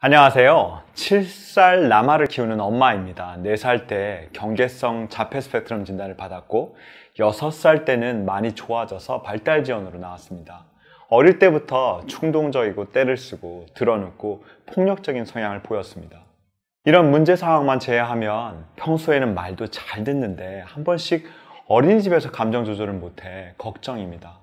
안녕하세요. 7살 남아를 키우는 엄마입니다. 4살 때 경계성 자폐 스펙트럼 진단을 받았고 6살 때는 많이 좋아져서 발달 지원으로 나왔습니다. 어릴 때부터 충동적이고 때를 쓰고 드러눕고 폭력적인 성향을 보였습니다. 이런 문제 상황만 제외하면 평소에는 말도 잘 듣는데 한 번씩 어린이집에서 감정 조절을 못해 걱정입니다.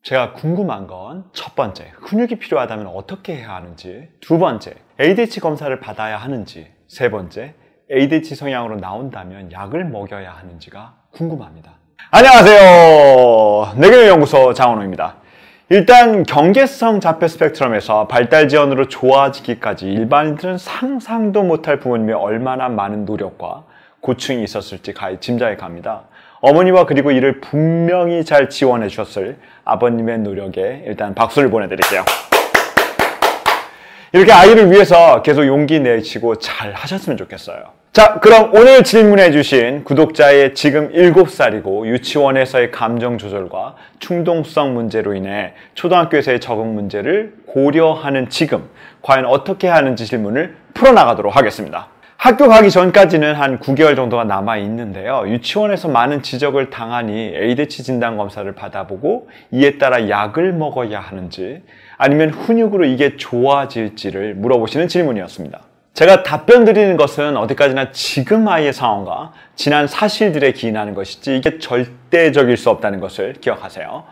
제가 궁금한 건 첫 번째, 훈육이 필요하다면 어떻게 해야 하는지, 두 번째, ADHD 검사를 받아야 하는지, 세 번째, ADHD 성향으로 나온다면 약을 먹여야 하는지가 궁금합니다. 안녕하세요. 뇌교육연구소 장원호입니다. 일단 경계성 자폐 스펙트럼에서 발달 지원으로 좋아지기까지 일반인들은 상상도 못할 부모님의 얼마나 많은 노력과 고충이 있었을지 짐작해 갑니다. 어머니와 그리고 이를 분명히 잘 지원해 주셨을 아버님의 노력에 일단 박수를 보내드릴게요. 이렇게 아이를 위해서 계속 용기 내시고 잘 하셨으면 좋겠어요. 자, 그럼 오늘 질문해 주신 구독자의 지금 7살이고 유치원에서의 감정 조절과 충동성 문제로 인해 초등학교에서의 적응 문제를 고려하는 지금 과연 어떻게 하는지 질문을 풀어나가도록 하겠습니다. 학교 가기 전까지는 한 9개월 정도가 남아 있는데요. 유치원에서 많은 지적을 당하니 ADHD 진단 검사를 받아보고 이에 따라 약을 먹어야 하는지 아니면 훈육으로 이게 좋아질지를 물어보시는 질문이었습니다. 제가 답변 드리는 것은 어디까지나 지금 아이의 상황과 지난 사실들에 기인하는 것이지 이게 절대적일 수 없다는 것을 기억하세요.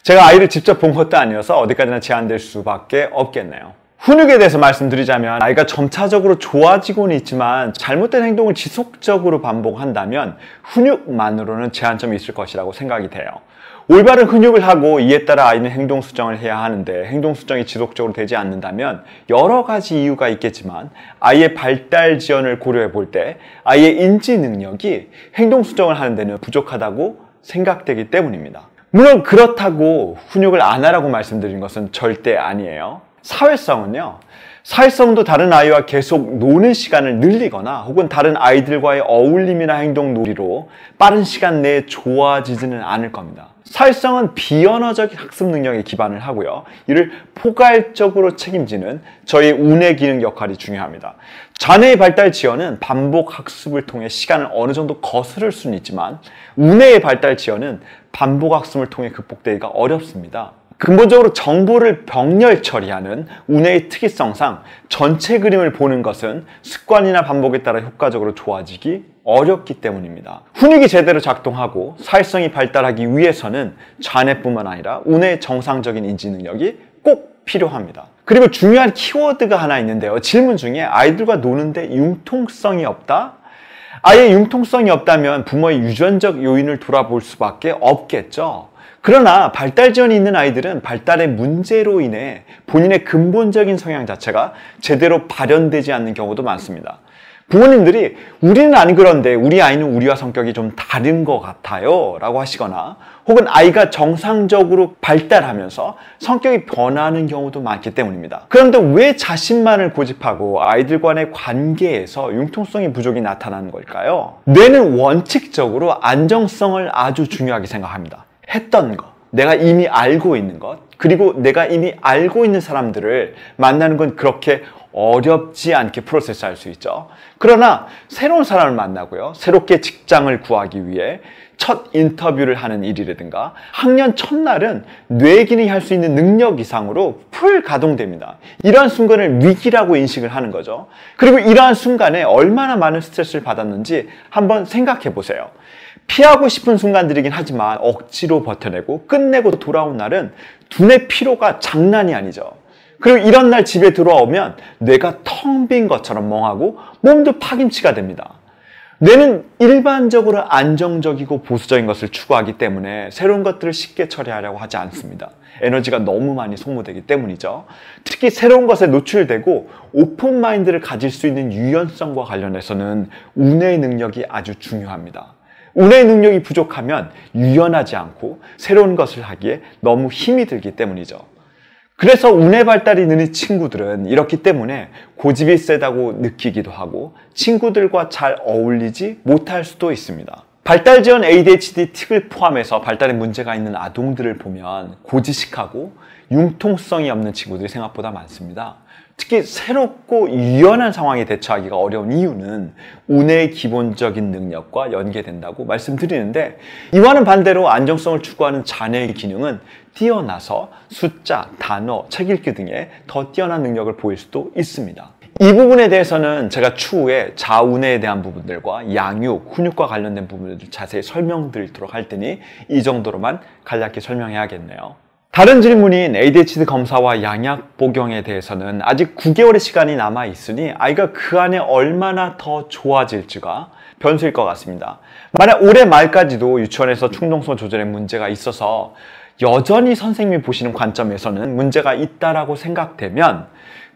제가 아이를 직접 본 것도 아니어서 어디까지나 제한될 수밖에 없겠네요. 훈육에 대해서 말씀드리자면 아이가 점차적으로 좋아지고는 있지만 잘못된 행동을 지속적으로 반복한다면 훈육만으로는 제한점이 있을 것이라고 생각이 돼요. 올바른 훈육을 하고 이에 따라 아이는 행동 수정을 해야 하는데 행동 수정이 지속적으로 되지 않는다면 여러 가지 이유가 있겠지만 아이의 발달 지원을 고려해 볼 때 아이의 인지 능력이 행동 수정을 하는 데는 부족하다고 생각되기 때문입니다. 물론 그렇다고 훈육을 안 하라고 말씀드린 것은 절대 아니에요. 사회성은요, 사회성도 다른 아이와 계속 노는 시간을 늘리거나 혹은 다른 아이들과의 어울림이나 행동 놀이로 빠른 시간 내에 좋아지지는 않을 겁니다. 사회성은 비언어적 학습 능력에 기반을 하고요. 이를 포괄적으로 책임지는 저희 우뇌 기능 역할이 중요합니다. 자녀의 발달 지원은 반복 학습을 통해 시간을 어느 정도 거스를 수는 있지만 우뇌의 발달 지원은 반복 학습을 통해 극복되기가 어렵습니다. 근본적으로 정보를 병렬 처리하는 우뇌의 특이성상 전체 그림을 보는 것은 습관이나 반복에 따라 효과적으로 좋아지기 어렵기 때문입니다. 훈육이 제대로 작동하고 사회성이 발달하기 위해서는 자뇌뿐만 아니라 우뇌의 정상적인 인지 능력이 꼭 필요합니다. 그리고 중요한 키워드가 하나 있는데요. 질문 중에 아이들과 노는데 융통성이 없다? 아예 융통성이 없다면 부모의 유전적 요인을 돌아볼 수밖에 없겠죠. 그러나 발달 지원이 있는 아이들은 발달의 문제로 인해 본인의 근본적인 성향 자체가 제대로 발현되지 않는 경우도 많습니다. 부모님들이 우리는 안 그런데 우리 아이는 우리와 성격이 좀 다른 것 같아요 라고 하시거나 혹은 아이가 정상적으로 발달하면서 성격이 변하는 경우도 많기 때문입니다. 그런데 왜 자신만을 고집하고 아이들 간의 관계에서 융통성의 부족이 나타나는 걸까요? 뇌는 원칙적으로 안정성을 아주 중요하게 생각합니다. 했던 것, 내가 이미 알고 있는 것, 그리고 내가 이미 알고 있는 사람들을 만나는 건 그렇게 어렵지 않게 프로세스할 수 있죠. 그러나 새로운 사람을 만나고요, 새롭게 직장을 구하기 위해 첫 인터뷰를 하는 일이라든가 학년 첫날은 뇌 기능이 할 수 있는 능력 이상으로 풀 가동됩니다. 이러한 순간을 위기라고 인식을 하는 거죠. 그리고 이러한 순간에 얼마나 많은 스트레스를 받았는지 한번 생각해 보세요. 피하고 싶은 순간들이긴 하지만 억지로 버텨내고 끝내고 돌아온 날은 두뇌 피로가 장난이 아니죠. 그리고 이런 날 집에 들어오면 뇌가 텅 빈 것처럼 멍하고 몸도 파김치가 됩니다. 뇌는 일반적으로 안정적이고 보수적인 것을 추구하기 때문에 새로운 것들을 쉽게 처리하려고 하지 않습니다. 에너지가 너무 많이 소모되기 때문이죠. 특히 새로운 것에 노출되고 오픈 마인드를 가질 수 있는 유연성과 관련해서는 우뇌의 능력이 아주 중요합니다. 우뇌의 능력이 부족하면 유연하지 않고 새로운 것을 하기에 너무 힘이 들기 때문이죠. 그래서 우뇌 발달이 느린 친구들은 이렇기 때문에 고집이 세다고 느끼기도 하고 친구들과 잘 어울리지 못할 수도 있습니다. 발달 지원 ADHD 틱을 포함해서 발달에 문제가 있는 아동들을 보면 고지식하고 융통성이 없는 친구들이 생각보다 많습니다. 특히 새롭고 유연한 상황에 대처하기가 어려운 이유는 운의 기본적인 능력과 연계된다고 말씀드리는데, 이와는 반대로 안정성을 추구하는 자녀의 기능은 뛰어나서 숫자, 단어, 책 읽기 등의 더 뛰어난 능력을 보일 수도 있습니다. 이 부분에 대해서는 제가 추후에 자운에 대한 부분들과 양육, 훈육과 관련된 부분들을 자세히 설명드리도록 할 테니 이 정도로만 간략히 설명해야겠네요. 다른 질문인 ADHD 검사와 양약 복용에 대해서는 아직 9개월의 시간이 남아 있으니 아이가 그 안에 얼마나 더 좋아질지가 변수일 것 같습니다. 만약 올해 말까지도 유치원에서 충동성 조절에 문제가 있어서 여전히 선생님이 보시는 관점에서는 문제가 있다라고 생각되면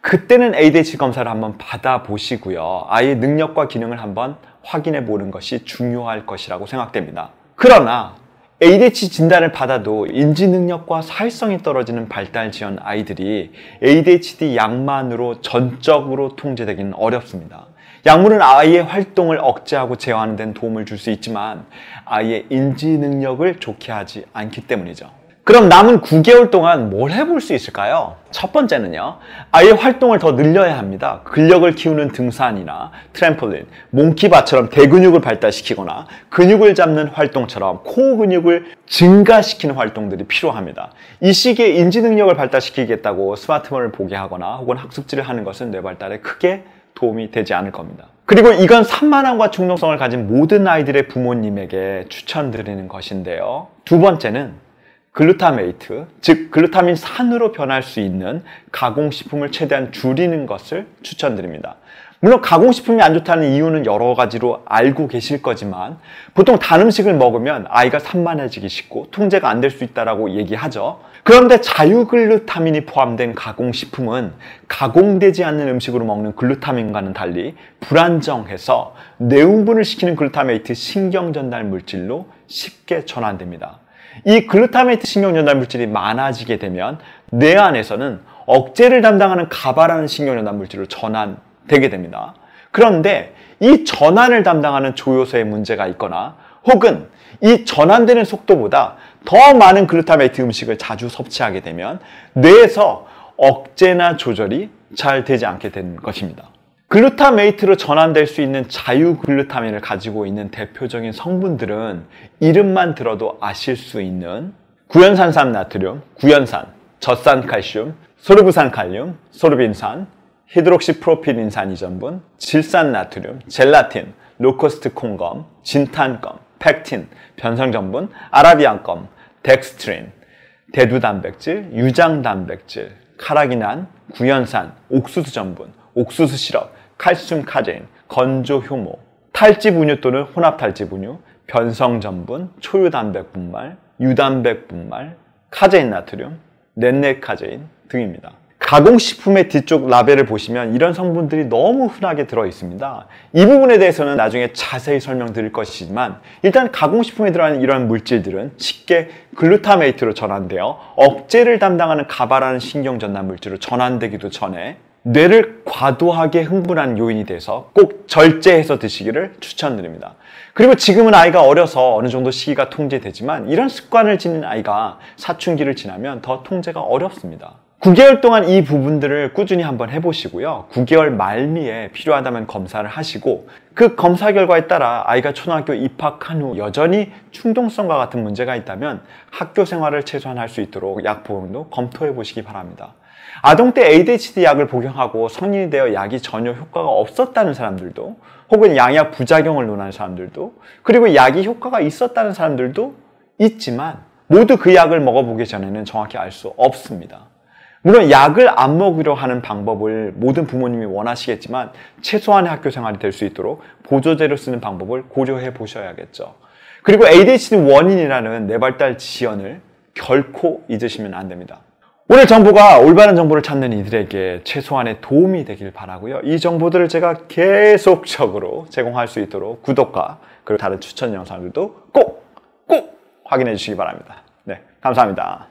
그때는 ADHD 검사를 한번 받아보시고요. 아이의 능력과 기능을 한번 확인해 보는 것이 중요할 것이라고 생각됩니다. 그러나 ADHD 진단을 받아도 인지 능력과 사회성이 떨어지는 발달 지연 아이들이 ADHD 약만으로 전적으로 통제되기는 어렵습니다. 약물은 아이의 활동을 억제하고 제어하는 데는 도움을 줄 수 있지만 아이의 인지 능력을 좋게 하지 않기 때문이죠. 그럼 남은 9개월 동안 뭘 해볼 수 있을까요? 첫 번째는요, 아이의 활동을 더 늘려야 합니다. 근력을 키우는 등산이나 트램폴린, 몽키바처럼 대근육을 발달시키거나 근육을 잡는 활동처럼 코어 근육을 증가시키는 활동들이 필요합니다. 이 시기에 인지 능력을 발달시키겠다고 스마트폰을 보게 하거나 혹은 학습지를 하는 것은 뇌 발달에 크게 도움이 되지 않을 겁니다. 그리고 이건 산만함과 충동성을 가진 모든 아이들의 부모님에게 추천드리는 것인데요. 두 번째는 글루타메이트, 즉 글루타민 산으로 변할 수 있는 가공식품을 최대한 줄이는 것을 추천드립니다. 물론 가공식품이 안 좋다는 이유는 여러 가지로 알고 계실 거지만 보통 단 음식을 먹으면 아이가 산만해지기 쉽고 통제가 안 될 수 있다고 얘기하죠. 그런데 자유글루타민이 포함된 가공식품은 가공되지 않는 음식으로 먹는 글루타민과는 달리 불안정해서 뇌흥분을 시키는 글루타메이트 신경전달 물질로 쉽게 전환됩니다. 이 글루타메이트 신경전달 물질이 많아지게 되면 뇌 안에서는 억제를 담당하는 가바라는 신경전달 물질로 전환되게 됩니다. 그런데 이 전환을 담당하는 조효소에 문제가 있거나 혹은 이 전환되는 속도보다 더 많은 글루타메이트 음식을 자주 섭취하게 되면 뇌에서 억제나 조절이 잘 되지 않게 되는 것입니다. 글루타메이트로 전환될 수 있는 자유글루타민을 가지고 있는 대표적인 성분들은 이름만 들어도 아실 수 있는 구연산삼 나트륨, 구연산, 젖산칼슘, 소르브산칼륨, 소르빈산, 히드록시프로필인산 이전분, 질산나트륨, 젤라틴, 로코스트콩검, 진탄검, 팩틴, 변성전분, 아라비안검, 덱스트린, 대두단백질, 유장단백질, 카라기난, 구연산, 옥수수 전분, 옥수수 시럽, 칼슘 카제인, 건조 효모, 탈집 운유 또는 혼합 탈집 운유, 변성 전분, 초유단백 분말, 유단백 분말, 카제인 나트륨, 넷넷 카제인 등입니다. 가공식품의 뒤쪽 라벨을 보시면 이런 성분들이 너무 흔하게 들어 있습니다. 이 부분에 대해서는 나중에 자세히 설명드릴 것이지만 일단 가공식품에 들어가는 이런 물질들은 쉽게 글루타메이트로 전환되어 억제를 담당하는 가바라는 신경전달 물질로 전환되기도 전에 뇌를 과도하게 흥분하는 요인이 돼서 꼭 절제해서 드시기를 추천드립니다. 그리고 지금은 아이가 어려서 어느 정도 시기가 통제되지만 이런 습관을 지닌 아이가 사춘기를 지나면 더 통제가 어렵습니다. 9개월 동안 이 부분들을 꾸준히 한번 해보시고요. 9개월 말미에 필요하다면 검사를 하시고 그 검사 결과에 따라 아이가 초등학교 입학한 후 여전히 충동성과 같은 문제가 있다면 학교 생활을 최소한 할 수 있도록 약 복용도 검토해 보시기 바랍니다. 아동 때 ADHD 약을 복용하고 성인이 되어 약이 전혀 효과가 없었다는 사람들도 혹은 양약 부작용을 논하는 사람들도 그리고 약이 효과가 있었다는 사람들도 있지만 모두 그 약을 먹어보기 전에는 정확히 알 수 없습니다. 물론 약을 안 먹으려 하는 방법을 모든 부모님이 원하시겠지만 최소한의 학교 생활이 될 수 있도록 보조제로 쓰는 방법을 고려해 보셔야겠죠. 그리고 ADHD 원인이라는 뇌발달 지연을 결코 잊으시면 안 됩니다. 오늘 정보가 올바른 정보를 찾는 이들에게 최소한의 도움이 되길 바라고요. 이 정보들을 제가 계속적으로 제공할 수 있도록 구독과 그리고 다른 추천 영상들도 꼭 확인해 주시기 바랍니다. 네, 감사합니다.